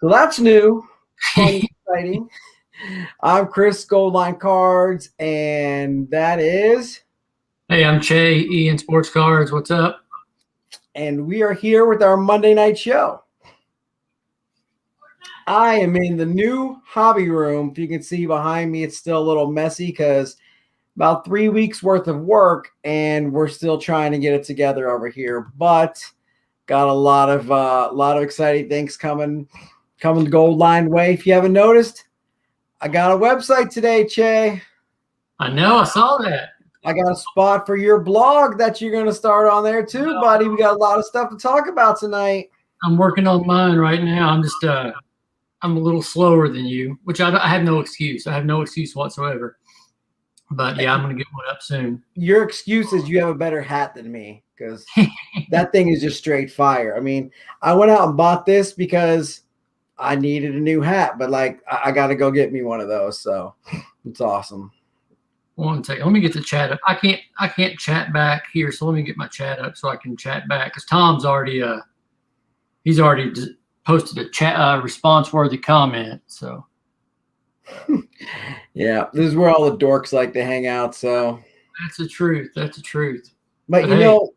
So that's new, fun, exciting. I'm Chris Goldline Cards, and that is, Hey, I'm Che, Ian Sports Cards. What's up? and we are here with our Monday night show. I am in the new hobby room. If you can see behind me, it's still a little messy because about 3 weeks worth of work, and we're still trying to get it together over here. But got a lot of exciting things coming the Gold Line way. If you haven't noticed, I got a website today, Che. I know, I saw that. I got a spot for your blog that you're going to start on there too, buddy. We got a lot of stuff to talk about tonight. I'm working on mine right now. I'm a little slower than you, which I have no excuse. I have no excuse whatsoever. But yeah, I'm going to get one up soon. Your excuse is you have a better hat than me because that thing is just straight fire. I mean, I went out and bought this because I needed a new hat, but like I got to go get me one of those. So it's awesome. One second. Let me get the chat up. I can't chat back here, so let me get my chat up so I can chat back because Tom's already he's already posted a chat response worthy comment. So yeah, this is where all the dorks like to hang out. So that's the truth. That's the truth. But you know,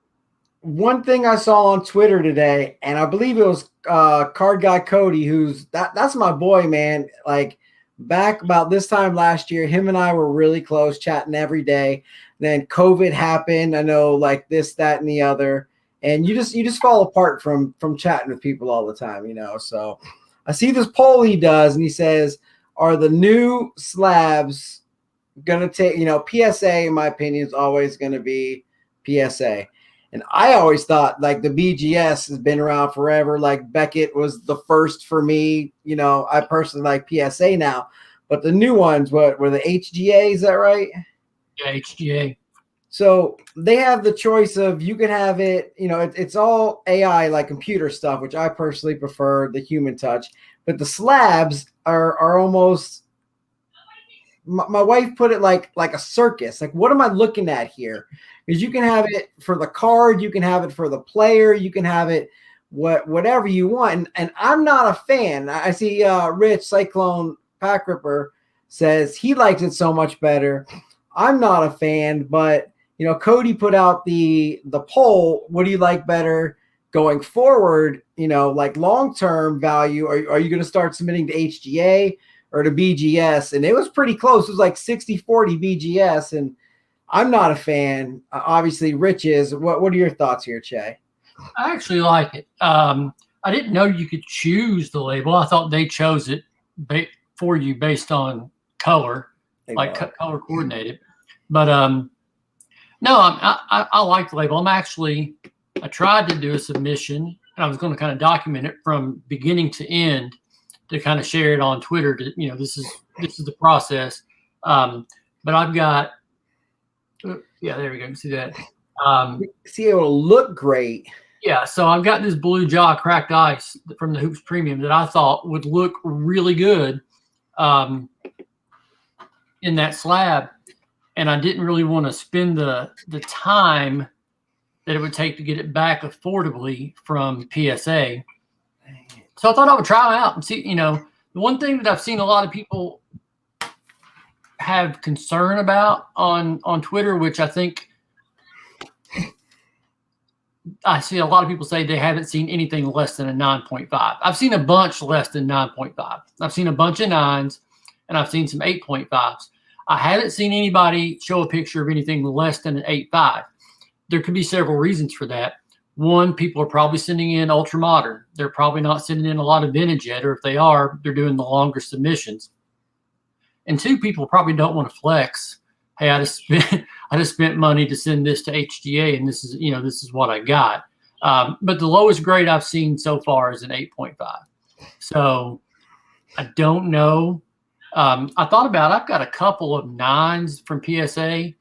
one thing I saw on Twitter today, and I believe it was Card Guy Cody, that's my boy, man. Like back about this time last year, him and I were really close, chatting every day. Then COVID happened. I know, like this, that, and the other, and you just fall apart from chatting with people all the time, you know. So I see this poll he does, and he says, "Are the new slabs gonna take?" You know, PSA, in my opinion, is always going to be PSA. And I always thought like the BGS has been around forever. Like Beckett was the first for me. You know, I personally like PSA now, but the new ones, what were the HGA? Is that right? Yeah, HGA. So they have the choice of you can have it, you know, it's all AI like computer stuff, which I personally prefer the human touch. But the slabs are almost, my wife put it like a circus. Like, what am I looking at here? Because you can have it for the card, you can have it for the player, you can have it whatever you want. And I'm not a fan. I see Rich Cyclone Pack Ripper says he likes it so much better. I'm not a fan, but you know, Cody put out the poll. What do you like better going forward? You know, like long-term value. Are you going to start submitting to HGA or to BGS? And it was pretty close. It was like 60-40 BGS. And I'm not a fan. Obviously, Rich is. What are your thoughts here, Che? I actually like it. I didn't know you could choose the label. I thought they chose it for you based on color, color coordinated. But no, I like the label. I tried to do a submission, and I was going to kind of document it from beginning to end to kind of share it on Twitter. To, you know, this is the process. But I've got. Yeah, there we go. You see that? See, it will look great. Yeah, so I've got this Blue Jaw Cracked Ice from the Hoops Premium that I thought would look really good in that slab, and I didn't really want to spend the time that it would take to get it back affordably from PSA. So I thought I would try it out and see. You know, the one thing that I've seen a lot of people have concern about on Twitter, which I think I see a lot of people say they haven't seen anything less than a 9.5. I've seen a bunch less than 9.5. I've seen a bunch of 9s, and I've seen some 8.5s. I haven't seen anybody show a picture of anything less than an 8.5. There could be several reasons for that. One, people are probably sending in ultra modern. They're probably not sending in a lot of vintage yet, or if they are, they're doing the longer submissions. And two, people probably don't want to flex. Hey, I just spent money to send this to HGA, and this is what I got. But the lowest grade I've seen so far is an 8.5. So I don't know. I thought about I've got a couple of 9s from PSA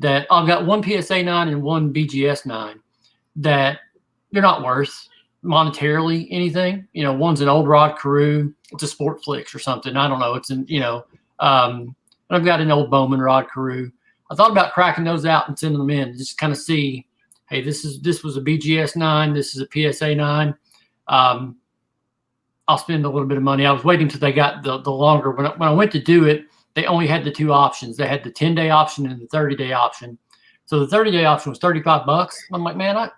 that I've got one PSA 9 and one BGS 9 that they're not worth monetarily anything. You know, one's an old Rod Carew. It's a Sport Flicks or something. I don't know. It's an, you know, I've got an old Bowman Rod Carew. I thought about cracking those out and sending them in and just kind of see, hey, this was a BGS 9. This is a PSA 9. I'll spend a little bit of money. I was waiting till they got the longer. When I went to do it, they only had the two options. They had the 10-day option and the 30-day option. So the 30-day option was $35. I'm like, man, I'm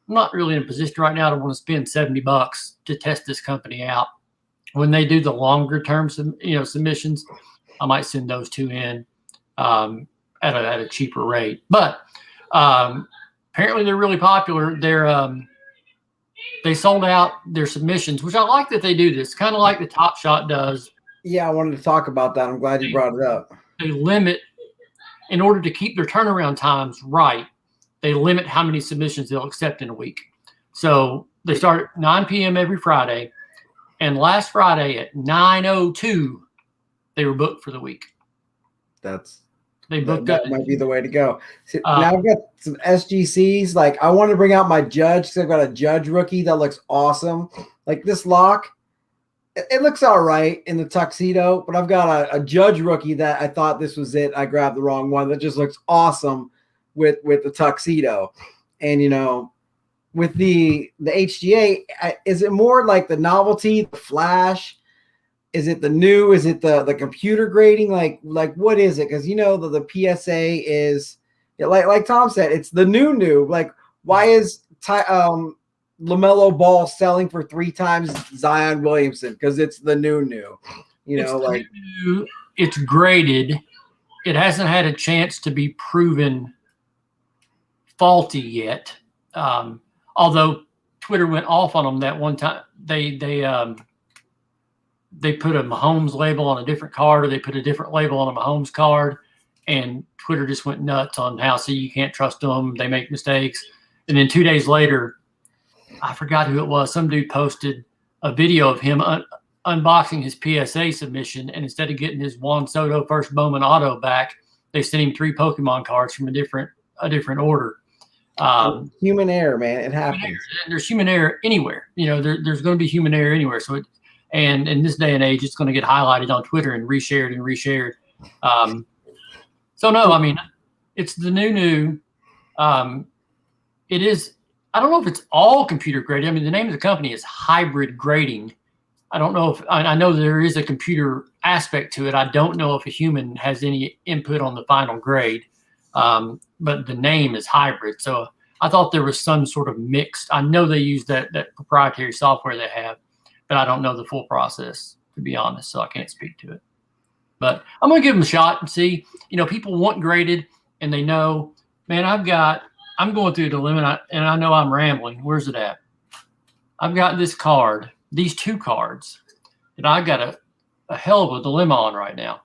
not really in a position right now to want to spend $70 to test this company out. When they do the longer term, submissions, I might send those two in at a cheaper rate. But apparently they're really popular. They sold out their submissions, which I like that they do this, kind of like the Top Shot does. Yeah, I wanted to talk about that. I'm glad you brought it up. They limit, in order to keep their turnaround times right, they limit how many submissions they'll accept in a week. So they start at 9 p.m. every Friday, and last Friday at 9:02, they were booked for the week. That might be the way to go. So now I've got some SGCs. Like, I want to bring out my Judge because I've got a Judge rookie that looks awesome. Like, this lock, it looks all right in the tuxedo, but I've got a Judge rookie that I thought this was it. I grabbed the wrong one. That just looks awesome with the tuxedo. And, with the HGA, is it more like the novelty, the flash? Is it the new? Is it the computer grading? Like what is it? Because the PSA is like Tom said, it's the new. Like, why is LaMelo Ball selling for 3 times Zion Williamson? Because it's the new. It's graded. It hasn't had a chance to be proven faulty yet. Although Twitter went off on them that one time. They put a Mahomes label on a different card, or they put a different label on a Mahomes card, and Twitter just went nuts on how, you can't trust them. They make mistakes. And then 2 days later, I forgot who it was. Some dude posted a video of him unboxing his PSA submission, and instead of getting his Juan Soto first Bowman auto back, they sent him 3 Pokemon cards from a different order. Human error, man. It happens. There's human error anywhere. There's going to be human error anywhere. So and in this day and age, it's going to get highlighted on Twitter and reshared. So no, I mean, it's the new. It is. I don't know if it's all computer graded. I mean, the name of the company is Hybrid Grading. I don't know if I know there is a computer aspect to it. I don't know if a human has any input on the final grade. But the name is Hybrid. So I thought there was some sort of mixed. I know they use that proprietary software they have, but I don't know the full process, to be honest, so I can't speak to it. But I'm going to give them a shot and see. People want graded, and they know, man, I'm going through the limit, and I know I'm rambling. Where's it at? I've got this card, these 2 cards, that I got a hell of a dilemma on right now.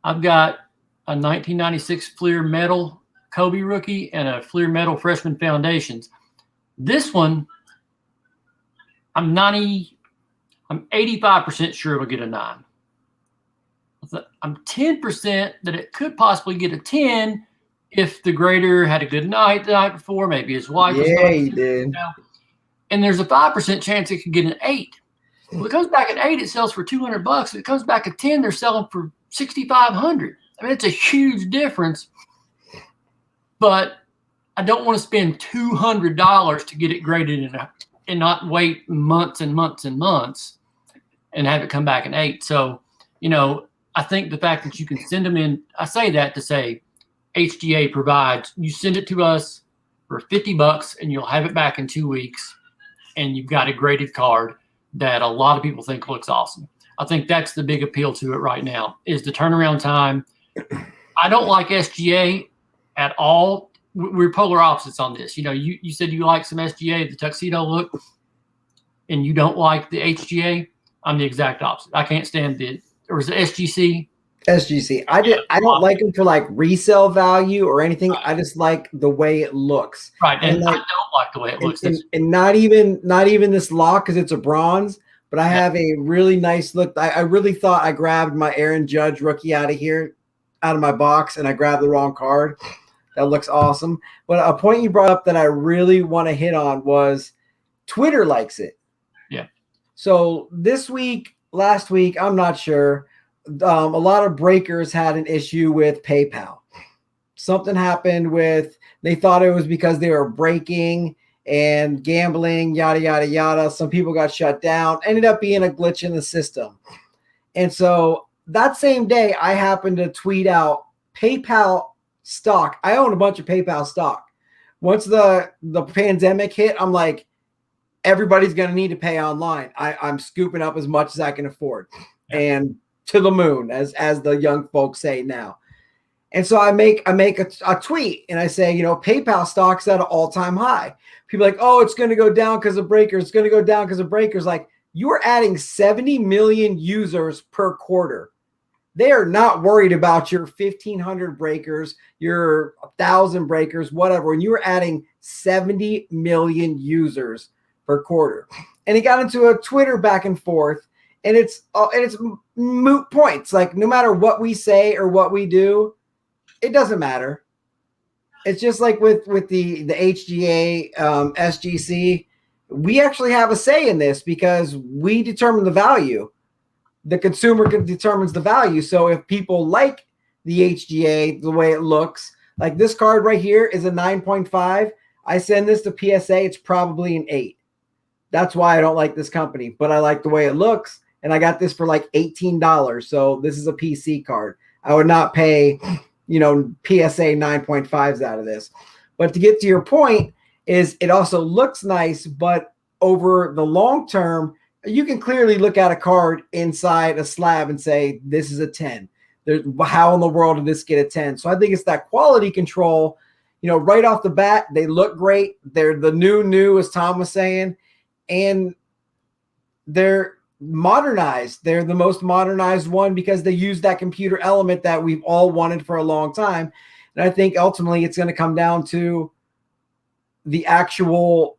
I've got a 1996 Fleer Metal Kobe rookie and a Fleer Metal Freshman Foundations. This one, I'm 85% sure it'll get a 9. I'm 10% that it could possibly get a 10 if the grader had a good night the night before, maybe his wife was he did. And there's a 5% chance it could get an 8. Well, it comes back at 8, it sells for $200. If it comes back at 10, they're selling for $6,500. I mean, it's a huge difference. But I don't want to spend $200 to get it graded and not wait months and months and months and have it come back an 8. So, I think the fact that you can send them in, I say that to say HGA provides, you send it to us for $50 and you'll have it back in 2 weeks, and you've got a graded card that a lot of people think looks awesome. I think that's the big appeal to it right now, is the turnaround time. I don't like SGA at all. We're polar opposites on this. You said you like some SGA, the tuxedo look, and you don't like the HGA. I'm the exact opposite. I can't stand or is it SGC? SGC. I don't like them for like resale value or anything. Right. I just like the way it looks. Right, and I don't like the way it looks. And not even this lock because it's a bronze, but I have a really nice look. I really thought I grabbed my Aaron Judge rookie out of my box, and I grabbed the wrong card. That looks awesome. But a point you brought up that I really want to hit on was Twitter likes it. Yeah. So last week, I'm not sure. A lot of breakers had an issue with PayPal. Something happened they thought it was because they were breaking, and gambling, yada, yada, yada. Some people got shut down, ended up being a glitch in the system. And so that same day, I happened to tweet out PayPal stock. I own a bunch of PayPal stock. Once the pandemic hit, I'm like, everybody's going to need to pay online. I'm scooping up as much as I can afford, and to the moon, as the young folks say now. And so I make a tweet and I say, PayPal stock's at an all-time high. People are like, oh, it's going to go down because of breakers. It's going to go down because of breakers. Like, you are adding 70 million users per quarter. They are not worried about your 1,500 breakers, your 1,000 breakers, whatever. And you are adding 70 million users per quarter. And he got into a Twitter back and forth, and it's moot points. Like, no matter what we say or what we do, it doesn't matter. It's just like with the HGA, SGC, we actually have a say in this because we determine the value. The consumer determines the value. So if people like the HGA, the way it looks, like this card right here is a 9.5. I send this to PSA, it's probably an 8. That's why I don't like this company, but I like the way it looks. And I got this for like $18. So this is a PC card. I would not pay, PSA 9.5s out of this. But to get to your point is it also looks nice, but over the long term, you can clearly look at a card inside a slab and say, this is a 10. How in the world did this get a 10? So I think it's that quality control. Right off the bat, they look great. They're the new, as Tom was saying, and they're modernized. They're the most modernized one because they use that computer element that we've all wanted for a long time. And I think ultimately it's going to come down to the actual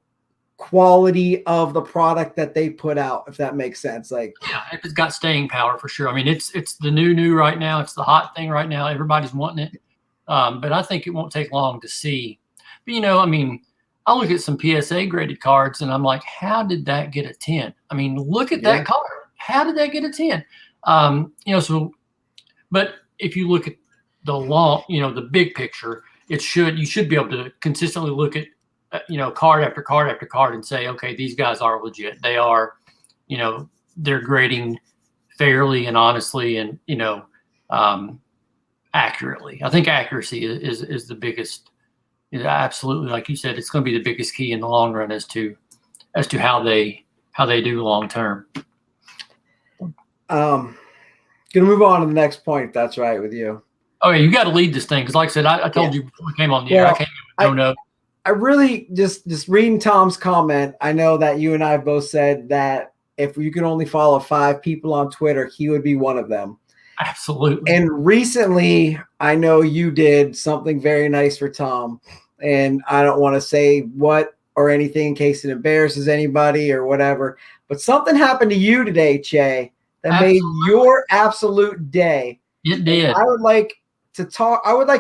quality of the product that they put out, if that makes sense. Like, yeah, if it's got staying power, for sure. I mean, it's the new right now. It's the hot thing right now. Everybody's wanting it. But I think it won't take long to see. But, I look at some PSA graded cards and I'm like, how did that get a 10? I mean, look at that card. How did that get a 10? But if you look at the big picture, you should be able to consistently look at, card after card after card and say, okay, these guys are legit. They are, they're grading fairly and honestly and, accurately. I think accuracy is the biggest. Absolutely, like you said, it's going to be the biggest key in the long run as to how they do long term. Gonna move on to the next point, if that's right with you. Oh yeah, you got to lead this thing because, like I said, I told you before we came on the air, I came in with no note. I really just reading Tom's comment. I know that you and I both said that if you could only follow 5 people on Twitter, he would be one of them. Absolutely. And recently, I know you did something very nice for Tom, and I don't want to say what or anything in case it embarrasses anybody or whatever, but something happened to you today, Che, that made your absolute day. It did. And I would like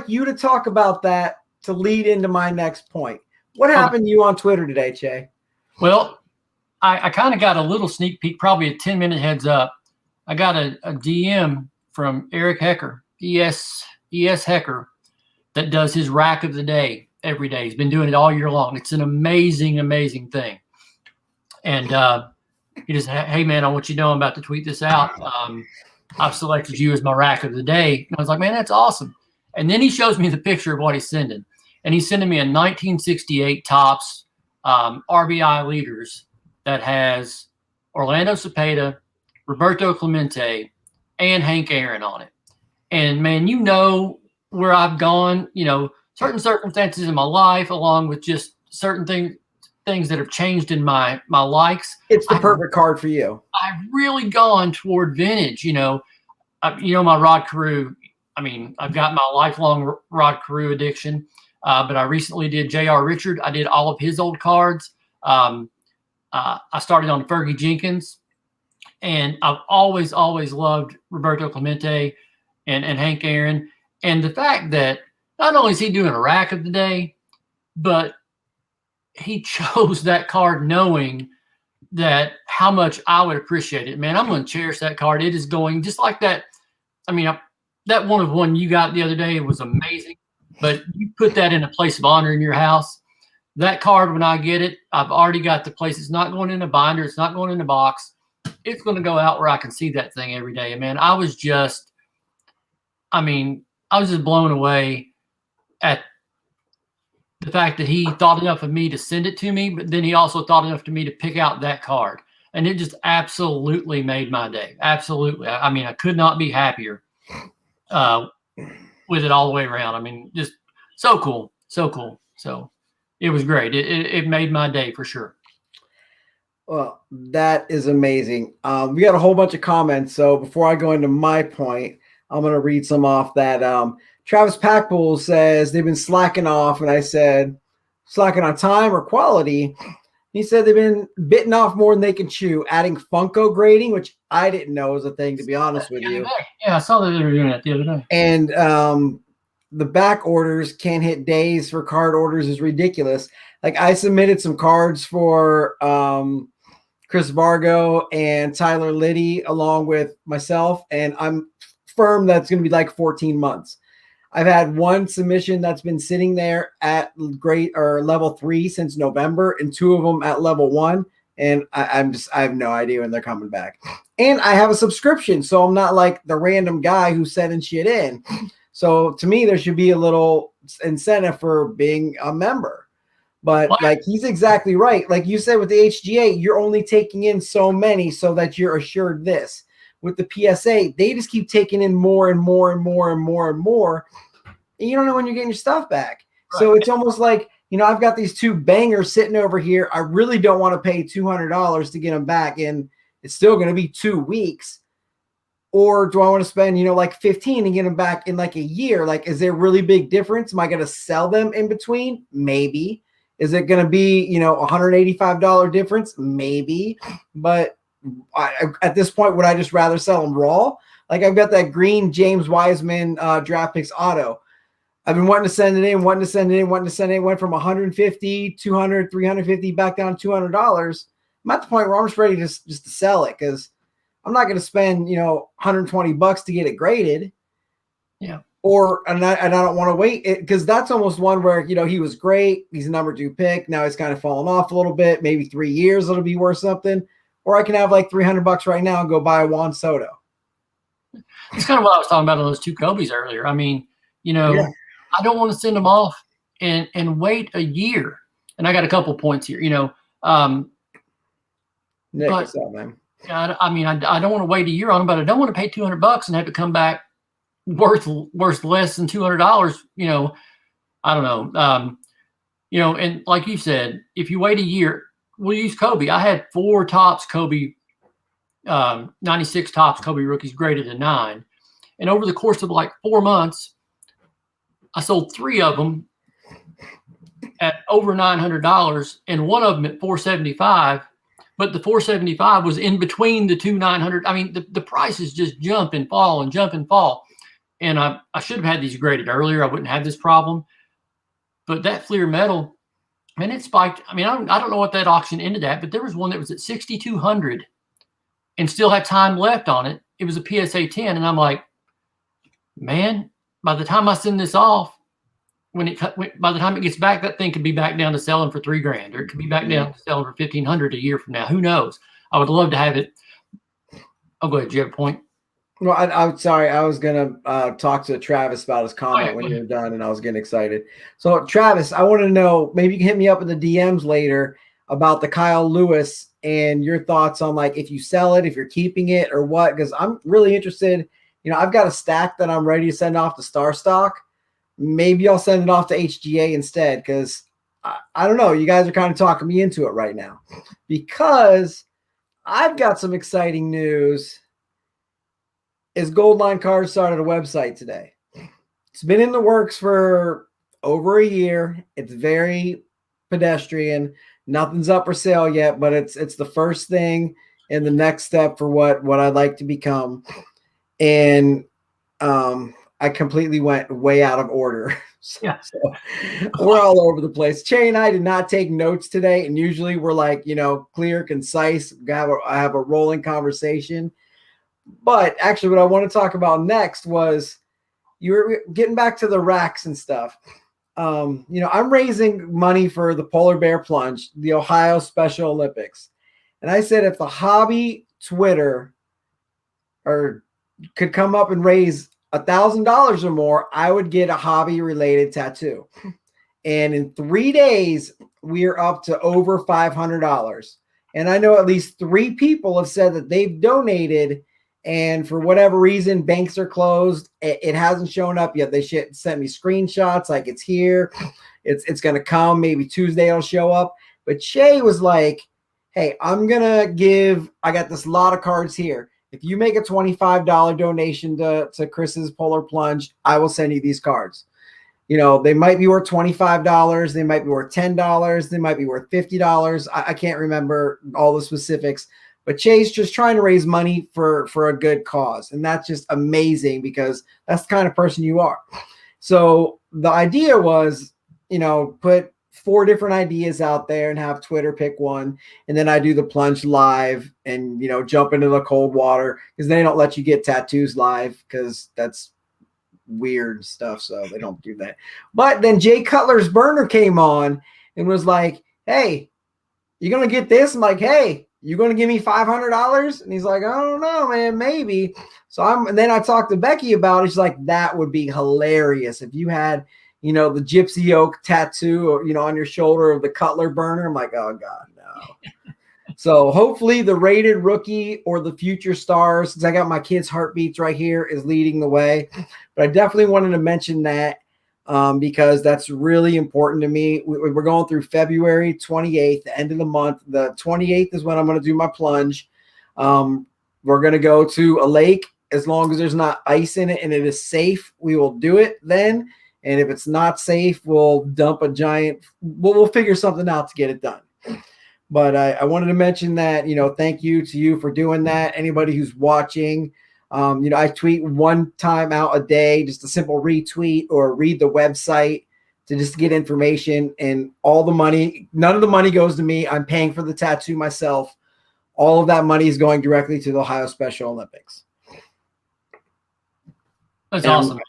you to talk about that to lead into my next point. What happened to you on Twitter today, Che? Well, I kind of got a little sneak peek, probably a 10-minute heads up. I got a DM from Eric Hecker, ES Hecker, that does his rack of the day every day. He's been doing it all year long. It's an amazing, amazing thing. And he just, hey man, I want you to know I'm about to tweet this out. I've selected you as my rack of the day. And I was like, man, that's awesome. And then he shows me the picture of what he's sending. And he's sending me a 1968 Topps RBI leaders that has Orlando Cepeda, Roberto Clemente, and Hank Aaron on it. And man, where I've gone, certain circumstances in my life, along with just certain things that have changed in my likes. It's the perfect card for you. I've really gone toward vintage, my Rod Carew. I mean, I've got my lifelong Rod Carew addiction, but I recently did J.R. Richard. I did all of his old cards. I started on Fergie Jenkins. And I've always loved Roberto Clemente and Hank Aaron. And the fact that not only is he doing a rack of the day, but he chose that card knowing that how much I would appreciate it. Man, I'm going to cherish that card. It is going just like that. I mean, that one of one you got the other day was amazing, but you put that in a place of honor in your house. that card, when I get it, I've already got the place. It's not going in a binder. It's not going in a box. It's going to go out where I can see that thing every day. And man, I was just blown away at the fact that he thought enough of me to send it to me, but then he also thought enough to me to pick out that card. And it just absolutely made my day. Absolutely. I mean, I could not be happier with it all the way around. I mean, just so cool. So cool. So it was great. It made my day for sure. Well, that is amazing. We got a whole bunch of comments. So before I go into my point, I'm going to read some off that. Travis Packbull says they've been slacking off. And I said, slacking on time or quality? He said they've been bitten off more than they can chew, adding Funko grading, which I didn't know was a thing, to be honest with you. Yeah, I saw that they were doing that the other day. And the back orders can't hit days for card orders is ridiculous. Like I submitted some cards for Chris Vargo and Tyler Liddy along with myself, and I'm firm that's going to be like 14 months. I've had one submission that's been sitting there at grade or level 3 since November, and 2 of them at level 1. And I have no idea when they're coming back. And I have a subscription, so I'm not like the random guy who's sending shit in. So to me, there should be a little incentive for being a member. But like he's exactly right. Like you said with the HGA, you're only taking in so many so that you're assured this. With the PSA, they just keep taking in more and more and more and more and more. And you don't know when you're getting your stuff back. Right. So it's almost like, I've got these 2 bangers sitting over here. I really don't want to pay $200 to get them back. And it's still going to be 2 weeks. Or do I want to spend, like 15 and get them back in like a year? Like, is there a really big difference? Am I going to sell them in between? Maybe. Is it going to be, $185 difference? Maybe. But at this point, would I just rather sell them raw? Like I've got that green James Wiseman draft picks auto. I've been wanting to send it in, went from 150, 200, 350 back down to $200. I'm at the point where I'm just ready just to sell it because I'm not going to spend, $120 to get it graded. Yeah. And I don't want to wait because that's almost one where, he was great. He's a number 2 pick. Now he's kind of fallen off a little bit. Maybe 3 years it'll be worth something. Or I can have like $300 right now and go buy a Juan Soto. It's kind of what I was talking about on those 2 Kobe's earlier. I mean, yeah. I don't want to send them off and wait a year. And I got a couple points here, Nick, what's up, man? I don't want to wait a year on them, but I don't want to pay $200 and have to come back worth less than $200. I don't know. And like you said, if you wait a year, we'll use Kobe. I had 4 Topps Kobe, 96 Topps Kobe rookies graded a 9. And over the course of like 4 months, I sold 3 of them at over $900 and one of them at $475. But the $475 was in between the 2 $900. I mean, the prices just jump and fall and jump and fall. And I should have had these graded earlier. I wouldn't have this problem. But that Fleer metal, man, it spiked. I mean, I don't know what that auction ended at, but there was one that was at 6,200 and still had time left on it. It was a PSA 10. And I'm like, man, by the time I send this off, by the time it gets back, that thing could be back down to selling for $3,000, or it could be back down to selling for $1,500 a year from now. Who knows? I would love to have it. Oh, go ahead. Do you have a point? Well, I'm sorry. I was going to talk to Travis about his comment when you're done, and I was getting excited. So, Travis, I want to know, maybe you can hit me up in the DMs later about the Kyle Lewis and your thoughts on, like, if you sell it, if you're keeping it or what, because I'm really interested. I've got a stack that I'm ready to send off to Star Stock. Maybe I'll send it off to HGA instead because I don't know. You guys are kind of talking me into it right now because I've got some exciting news. Is Goldline Cards started a website today. It's been in the works for over a year. It's very pedestrian. Nothing's up for sale yet, but it's the first thing and the next step for what I'd like to become. And I completely went way out of order. So we're all over the place. Che and I did not take notes today, and usually we're like, clear, concise. I have a rolling conversation. But actually, what I want to talk about next was you were getting back to the racks and stuff. I'm raising money for the polar bear plunge, the Ohio Special Olympics. And I said, if the hobby Twitter could come up and raise $1,000 or more, I would get a hobby related tattoo. And in 3 days, we're up to over $500. And I know at least 3 people have said that they've donated, and for whatever reason, banks are closed. It hasn't shown up yet. They sent me screenshots like it's here. It's going to come. Maybe Tuesday it'll show up. But Shay was like, hey, I got this lot of cards here. If you make a $25 donation to Chris's Polar Plunge, I will send you these cards. They might be worth $25. They might be worth $10. They might be worth $50. I can't remember all the specifics, but Chase just trying to raise money for a good cause. And that's just amazing because that's the kind of person you are. So the idea was, put 4 different ideas out there and have Twitter pick one. And then I do the plunge live and, jump into the cold water because they don't let you get tattoos live because that's weird stuff. So they don't do that. But then Jay Cutler's burner came on and was like, hey, you going to get this? I'm like, hey, you going to give me $500? And he's like, I don't know, man, maybe. And then I talked to Becky about it. She's like, that would be hilarious if you had, the Gypsy Oak tattoo, or, on your shoulder of the Cutler burner. I'm like, oh God, no. So hopefully the rated rookie or the future stars, since I got my kids' heartbeats right here, is leading the way. But I definitely wanted to mention that because that's really important to me. We're going through February 28th, the end of the month. The 28th is when I'm going to do my plunge. We're going to go to a lake. As long as there's not ice in it and it is safe, we will do it then. And if it's not safe, we'll dump a giant – we'll figure something out to get it done. But I wanted to mention that, thank you to you for doing that. Anybody who's watching, I tweet 1 time out a day, just a simple retweet or read the website to just get information. And all the money, none of the money goes to me. I'm paying for the tattoo myself. All of that money is going directly to the Ohio Special Olympics. That's awesome.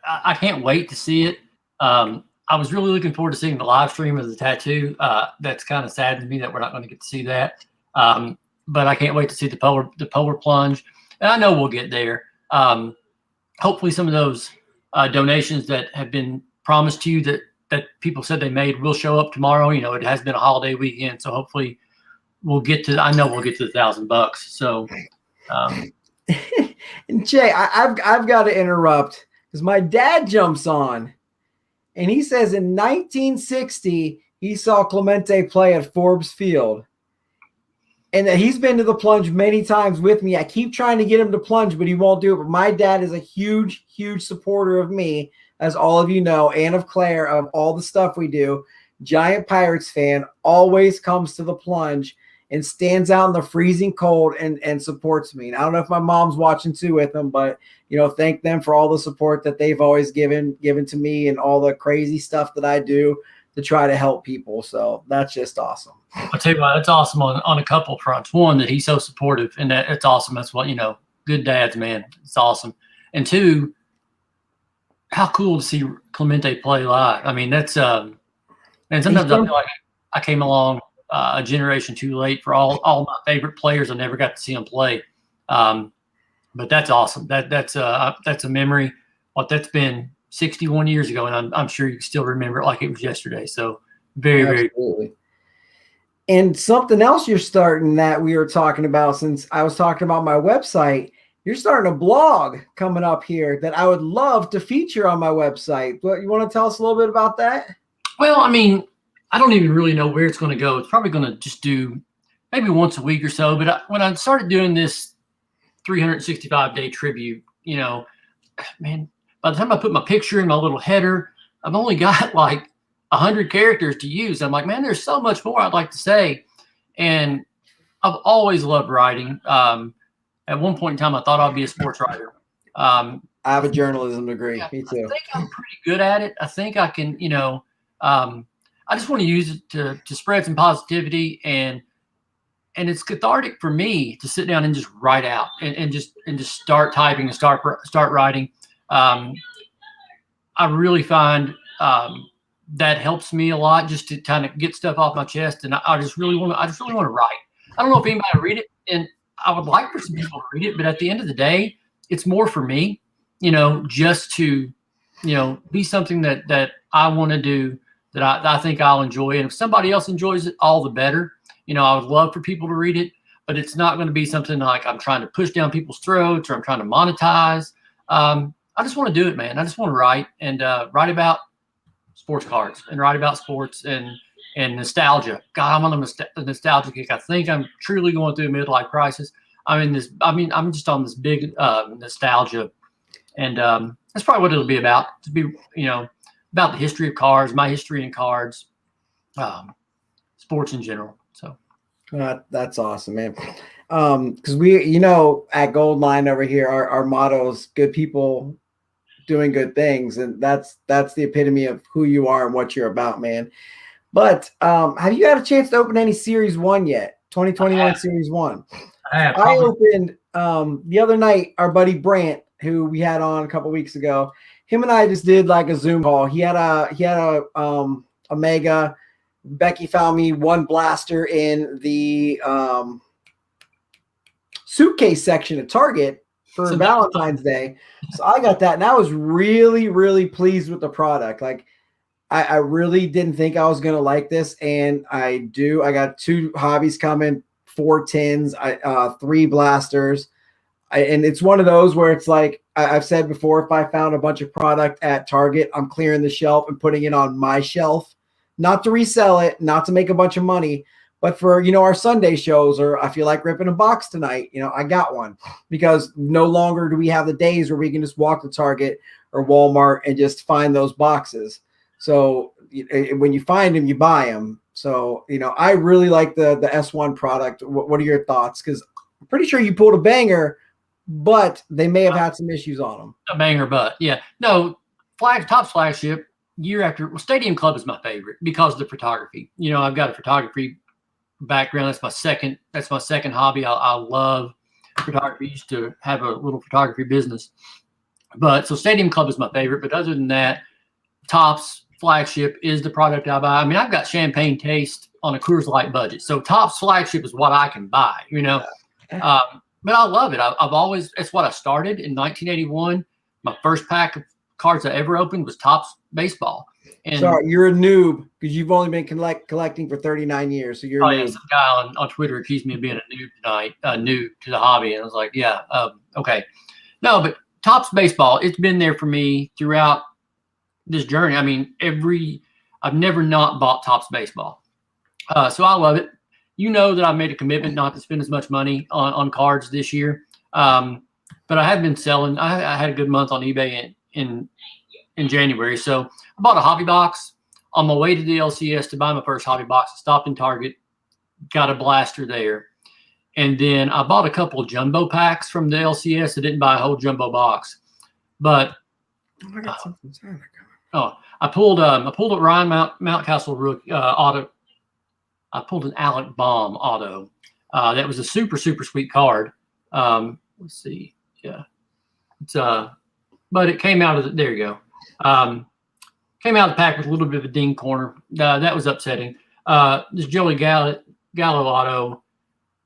I can't wait to see it. I was really looking forward to seeing the live stream of the tattoo. That's kind of sad to me that we're not going to get to see that. But I can't wait to see the polar plunge. And I know we'll get there. Hopefully some of those donations that have been promised to you that people said they made will show up tomorrow. It has been a holiday weekend, so hopefully we'll get to the $1,000. So and Jay, I've got to interrupt because my dad jumps on. And he says in 1960, he saw Clemente play at Forbes Field. And that he's been to the plunge many times with me. I keep trying to get him to plunge, but he won't do it. But my dad is a huge, huge supporter of me, as all of you know, and of Claire, of all the stuff we do. Giant Pirates fan, always comes to the plunge and stands out in the freezing cold and supports me. And I don't know if my mom's watching too with them, but thank them for all the support that they've always given to me and all the crazy stuff that I do to try to help people. So that's just awesome. I'll tell you what, that's awesome on a couple fronts. One, that he's so supportive, and it's awesome. That's what, good dads, man. It's awesome. And 2, how cool to see Clemente play live. I mean, that's and sometimes I feel like I came along a generation too late for all my favorite players. I never got to see them play. But that's awesome. That's a memory. That's been 61 years ago, and I'm sure you still remember it like it was yesterday. So very cool. And something else you're starting that we were talking about, since I was talking about my website, you're starting a blog coming up here that I would love to feature on my website. But you want to tell us a little bit about that? Well, I mean, I don't even really know where it's going to go. It's probably going to just do maybe once a week or so. But when I started doing this 365-day tribute, man, by the time I put my picture in my little header, I've only got like 100 characters to use. I'm like, man, there's so much more I'd like to say. And I've always loved writing. At one point in time, I thought I'd be a sports writer. I have a journalism degree. Yeah, Me too. I think I'm pretty good at it. I think I can, I just want to use it to spread some positivity, and it's cathartic for me to sit down and just write out and just start typing and start writing. I really find that helps me a lot just to kind of get stuff off my chest. And I just really want to write. I don't know if anybody will read it, and I would like for some people to read it, but at the end of the day, it's more for me, just to, be something that I want to do, that I think I'll enjoy. And if somebody else enjoys it, all the better. I would love for people to read it, but it's not going to be something like I'm trying to push down people's throats or I'm trying to monetize. I just want to do it, man. I just want to write and write about sports cards and write about sports and nostalgia. God, I'm on a nostalgia kick. I think I'm truly going through a midlife crisis. I'm just on this big nostalgia, and that's probably what it'll be about. To be, about the history of cards, my history in cards, sports in general. So that's awesome, man. Because we, at Goldline over here, our motto is good people doing good things, and that's the epitome of who you are and what you're about, man. But have you had a chance to open any Series 1 yet? 2021 Series 1. I opened the other night. Our buddy Brant, who we had on a couple weeks ago, him and I just did like a Zoom call. He had a Mega. Becky found me one blaster in the suitcase section at Target for Valentine's Day. So I got that, and I was really, really pleased with the product. Like, I really didn't think I was going to like this, and I do. I got 2 hobbies coming, 4 tins, 3 blasters. And it's one of those where it's like I've said before, if I found a bunch of product at Target, I'm clearing the shelf and putting it on my shelf, not to resell it, not to make a bunch of money, but for, our Sunday shows, or I feel like ripping a box tonight, I got one, because no longer do we have the days where we can just walk to Target or Walmart and just find those boxes. So when you find them, you buy them. So, I really like the S1 product. What are your thoughts? Because I'm pretty sure you pulled a banger, but they may have had some issues on them. A banger, but yeah. No, Topps flagship, year after. Well, Stadium Club is my favorite because of the photography. I've got a photography background. That's my second hobby. I love photography. I used to have a little photography business. But so Stadium Club is my favorite. But other than that, Topps flagship is the product I buy. I mean, I've got champagne taste on a Coors Light budget. So Topps flagship is what I can buy, but I love it. It's what I started in 1981. My first pack of cards I ever opened was Topps baseball. And sorry, you're a noob because you've only been collecting for 39 years. So you're a noob. Some guy on Twitter accused me of being a noob tonight, new to the hobby. And I was like, yeah, okay. No, but Topps baseball, it's been there for me throughout this journey. I mean, I've never not bought Topps baseball. So I love it. That I made a commitment not to spend as much money on cards this year. But I have been selling. I had a good month on eBay in January. So I bought a hobby box on my way to the LCS to buy my first hobby box. I stopped in Target, got a blaster there. And then I bought a couple of jumbo packs from the LCS. I didn't buy a whole jumbo box, but I got something. I pulled a Ryan Mountcastle rookie auto. I pulled an Alec Baum auto. That was a super, super sweet card. Let's see. Yeah. It's but it came out of there you go. Came out of the pack with a little bit of a ding corner. That was upsetting. This Joey Gallo auto,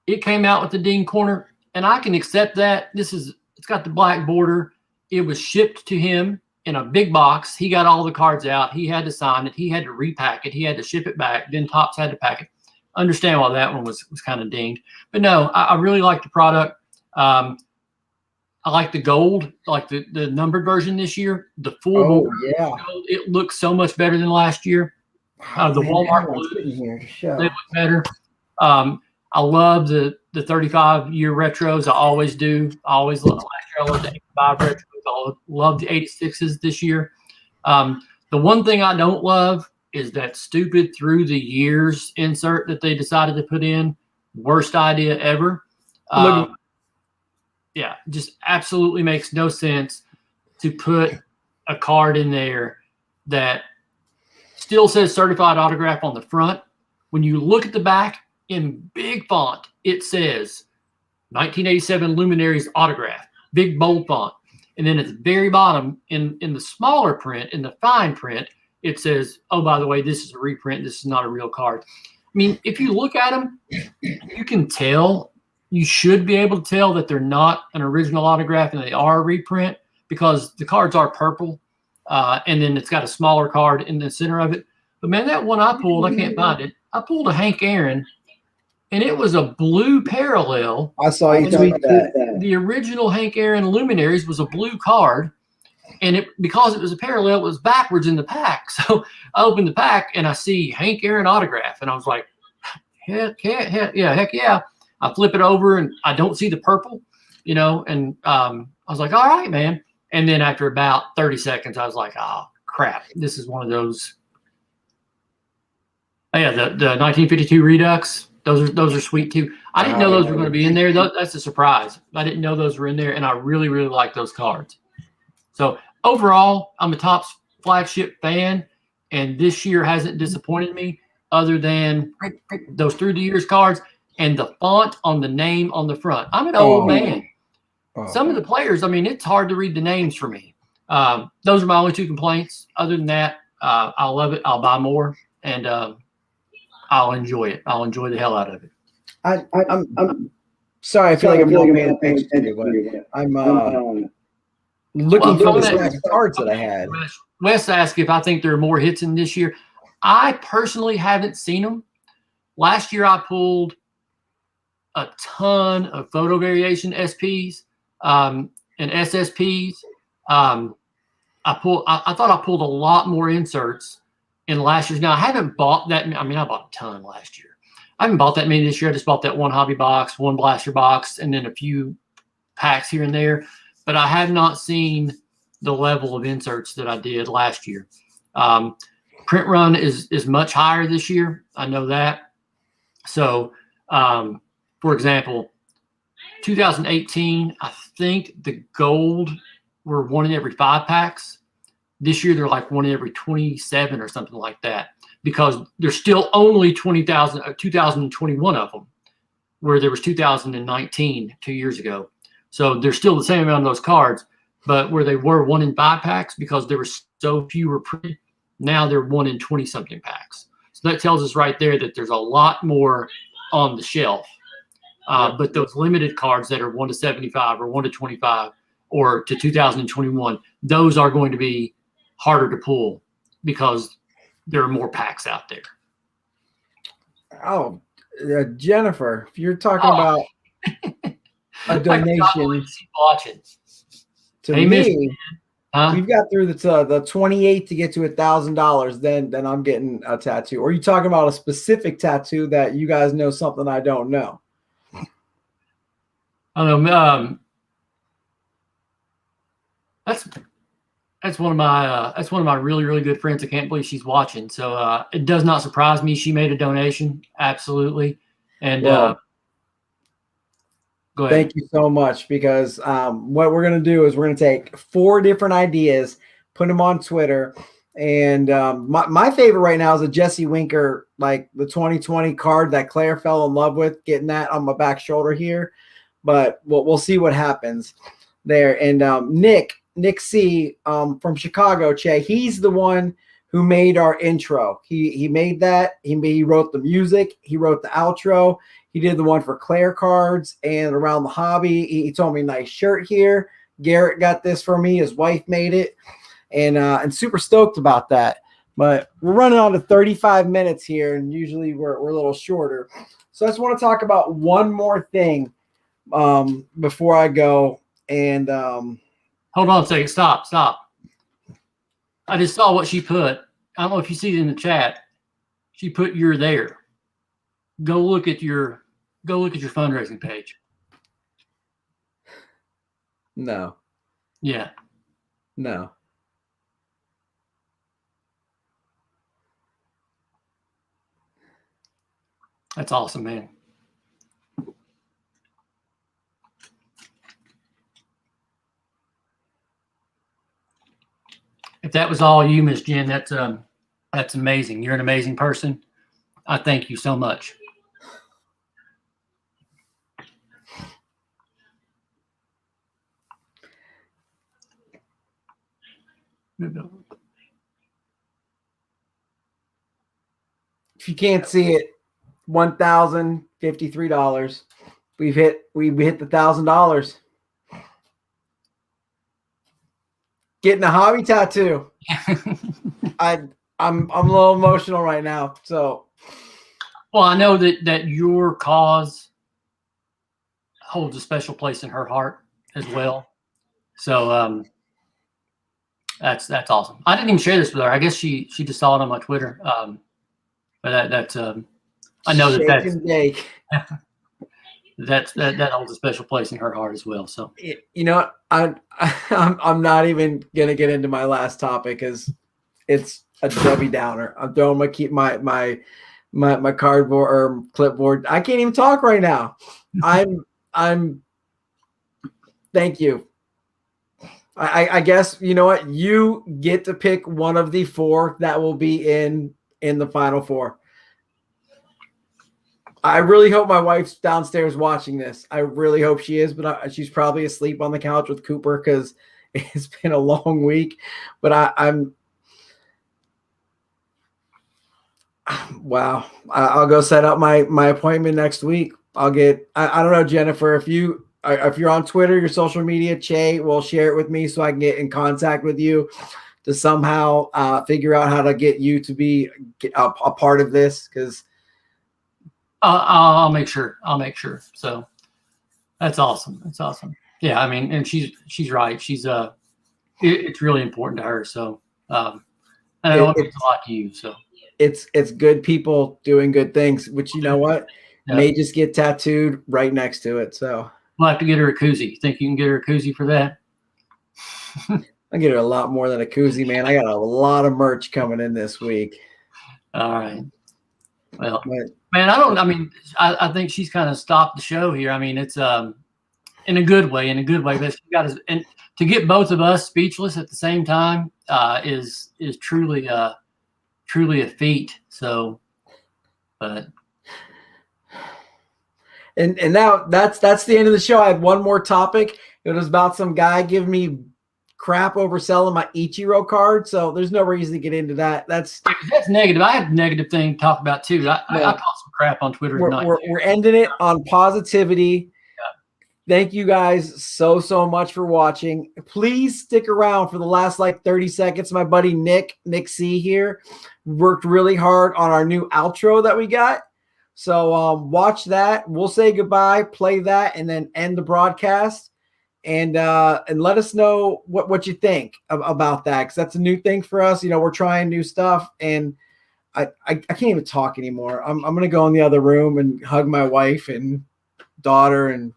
it came out with the ding corner, and I can accept that. It's got the black border. It was shipped to him in a big box. He got all the cards out. He had to sign it. He had to repack it. He had to ship it back. Then Topps had to pack it. Understand why that one was kind of dinged. But no, I really like the product. I like the gold, like the numbered version this year. The full gold, it looks so much better than last year. The Walmart blues, they look better. I love the 35-year retros. I always do. I always love last year. I love the 85 retros. I love the 86s this year. The one thing I don't love is that stupid through the years insert that they decided to put in. Worst idea ever. Yeah, just absolutely makes no sense to put a card in there that still says certified autograph on the front. When you look at the back in big font, it says 1987 Luminaries autograph, big bold font. And then at the very bottom in the smaller print, in the fine print, it says, oh, by the way, this is a reprint. This is not a real card. I mean, if you look at them, you can tell, you should be able to tell that they're not an original autograph and they are a reprint because the cards are purple. And then it's got a smaller card in the center of it. But man, that one I pulled, I can't find it. I pulled a Hank Aaron, and it was a blue parallel. I saw you tweet that. The original Hank Aaron Luminaries was a blue card, and because it was a parallel, it was backwards in the pack. So I opened the pack and I see Hank Aaron autograph, and I was like, heck yeah. I flip it over and I don't see the purple, and I was like, all right, man. And then after about 30 seconds, I was like, oh, crap. This is one of those. Oh, yeah, the 1952 Redux. Those are sweet, too. I didn't know those were going to be in there. That's a surprise. I didn't know those were in there, and I really, really like those cards. So overall, I'm a Topps flagship fan, and this year hasn't disappointed me other than those through the years cards and the font on the name on the front. I'm an old man. Some of the players, I mean, it's hard to read the names for me. Those are my only two complaints. Other than that, I'll love it. I'll buy more, and I'll enjoy it. I'll enjoy the hell out of it. I'm sorry. I feel like I'm not paying attention to you, but I'm looking for the stack of cards that I had. Wes asked if I think there are more hits in this year. I personally haven't seen them. Last year, I pulled a ton of photo variation SPs and SSPs. I thought I pulled a lot more inserts in last year's. Now, I haven't bought that. I mean, I bought a ton last year. I haven't bought that many this year. I just bought that one hobby box, one blaster box, and then a few packs here and there. But I have not seen the level of inserts that I did last year. Print run is much higher this year. I know that. So, for example, 2018, I think the gold were 1 in every 5 packs. This year, they're like 1 in every 27 or something like that, because there's still only 2021 of them, where there was 2019 2 years ago. So there's still the same amount of those cards, but where they were 1 in 5 packs because there were so few printed, now they're 1 in 20 something packs. So that tells us right there that there's a lot more on the shelf. But those limited cards that are 1 to 75 or 1 to 25 or to 2021, those are going to be harder to pull because there are more packs out there. Oh, Jennifer, if you're talking about a donation to me, we've got through the 28 to get to $1,000. Then I'm getting a tattoo. Or are you talking about a specific tattoo that you guys know something I don't know? I don't know. That's one of my really, really good friends. I can't believe she's watching. So it does not surprise me. She made a donation. Absolutely. And go ahead. Thank you so much, because what we're going to do is we're going to take 4 different ideas, put them on Twitter. And my favorite right now is a Jesse Winker, like the 2020 card that Claire fell in love with, getting that on my back shoulder here. But we'll see what happens there. And Nick C from Chicago, Che, he's the one who made our intro. He made that. He wrote the music. He wrote the outro. He did the one for Claire cards and around the hobby. He told me nice shirt here. Garrett got this for me. His wife made it, and super stoked about that. But we're running on to 35 minutes here, and usually we're a little shorter. So I just want to talk about one more thing before I go. And hold on a second. Stop. I just saw what she put. I don't know if you see it in the chat. She put "you're there." Go look at your fundraising page. No. Yeah. No. That's awesome, man. If that was all you, Miss Jen, that's amazing. You're an amazing person. I thank you so much. if you can't see it, $1,053. We hit the $1,000. Getting a hobby tattoo. I'm a little emotional right now. So, well, I know that your cause holds a special place in her heart as well. So that's awesome. I didn't even share this with her. I guess she just saw it on my Twitter. But that's I know that holds a special place in her heart as well. So you know, I'm not even gonna get into my last topic because it's a Debbie Downer. I'm throwing my cardboard or clipboard. I can't even talk right now. I'm thank you. I guess you know what, you get to pick one of the 4 that will be in the Final Four. I really hope my wife's downstairs watching this. I really hope she is, but she's probably asleep on the couch with Cooper because it's been a long week. But I'm wow. I'll go set up my appointment next week. I'll get. I don't know, Jennifer, if you're on Twitter, your social media, Che will share it with me so I can get in contact with you to somehow figure out how to get you to be a part of this because. I'll make sure. So that's awesome. Yeah, I mean, and she's right. It's really important to her. So and I know it means a lot to you. So it's good people doing good things, which you know what may just get tattooed right next to it. So we'll have to get her a koozie. Think you can get her a koozie for that? I get her a lot more than a koozie, man. I got a lot of merch coming in this week. All right. Well, man, I think she's kind of stopped the show here. I mean, it's in a good way, but she got us, and to get both of us speechless at the same time is truly a feat. So, but and now that's the end of the show. I had one more topic. It was about some guy giving me crap over selling my Ichiro card, so there's no reason to get into that. That's negative. I have a negative thing to talk about too. I caught some crap on Twitter tonight. We're ending it on positivity. Thank you guys so much for watching. Please stick around for the last 30 seconds. My buddy Nick C here worked really hard on our new outro that we got. So watch that. We'll say goodbye, play that, and then end the broadcast. And let us know what you think about that, because that's a new thing for us. You know, we're trying new stuff, and I can't even talk anymore. I'm gonna go in the other room and hug my wife and daughter, and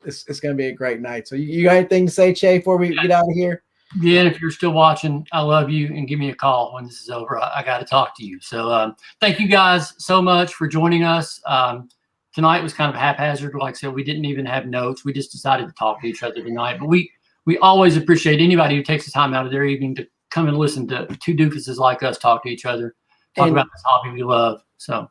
it's gonna be a great night. So you got anything to say, Che, before we get out of here? Yeah, and if you're still watching, I love you, and give me a call when this is over. I got to talk to you. So thank you guys so much for joining us. Tonight was kind of haphazard. Like I said, we didn't even have notes. We just decided to talk to each other tonight. But we always appreciate anybody who takes the time out of their evening to come and listen to 2 doofuses like us talk to each other, talk about this hobby we love. So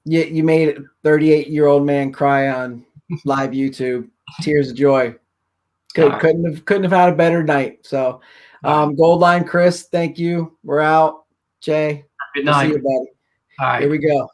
yeah, you made a 38-year-old man cry on live YouTube. Tears of joy. Couldn't have had a better night. So Gold Line Chris, thank you. We're out. Jay, good night. See you, buddy. All right. Here we go.